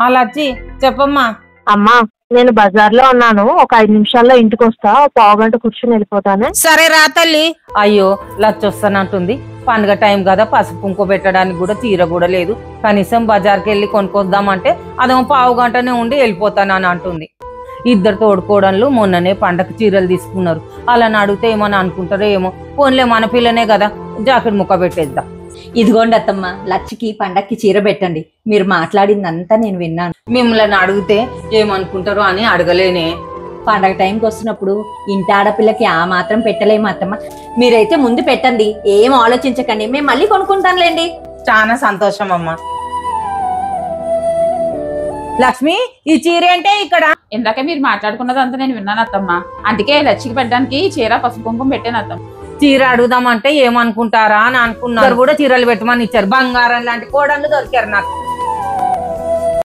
అలా వచ్చి చెప్పమ్మా. అమ్మా, నేను బజార్ లో ఉన్నాను, ఒక 5 నిమిషాల్లో ఇంటికి వస్తా, పావుగంట కూర్చుని వెళ్ళిపోతాను. సరే రా తల్లి. అయ్యో లచ్చి వస్తానంటుంది. పండుగ టైం కదా, పసుపు కుంకుమ పెట్టడానికి కూడా చీర కూడా లేదు. కనీసం బజార్కి వెళ్ళి కొనుక్కొద్దామంటే అదేమో పావు గంటనే ఉండి వెళ్ళిపోతానని అంటుంది. ఇద్దరు తోడుకోడళ్ళు మొన్ననే పండగ చీరలు తీసుకున్నారు. అలా అడిగితే ఏమని అనుకుంటారో ఏమో. పోన్లే మన పిల్లనే కదా, జాకెట్ ముక్క పెట్టేద్దాం. ఇదిగోండి అత్తమ్మ, లచ్చికి పండక్కి చీర పెట్టండి. మీరు మాట్లాడిందంతా నేను విన్నాను. మిమ్మల్ని అడిగితే ఏమనుకుంటారో అని అడగలేనే. పండగ టైంకి వస్తున్నప్పుడు ఇంటి ఆడపిల్లకి ఆ మాత్రం పెట్టలేము అత్తమ్మ. మీరైతే ముందు పెట్టండి, ఏం ఆలోచించకండి, మేము మళ్ళీ కొనుక్కుంటానులేండి. చాలా సంతోషం అమ్మా. లక్ష్మి, ఈ చీర ఏంటే ఇక్కడ? ఇందాకే మీరు మాట్లాడుకున్నదంతా నేను విన్నాను అత్తమ్మ. అందుకే లచ్చికి పెట్టడానికి చీర పసుపు కుంకుమ పెట్టాను అత్తమ్మ. చీర అడుగుదామంటే ఏమనుకుంటారా అని అనుకున్నారు. కూడా చీరలు పెట్టమని ఇచ్చారు. బంగారం లాంటి కోడళ్ళు దొరికారు నాకు.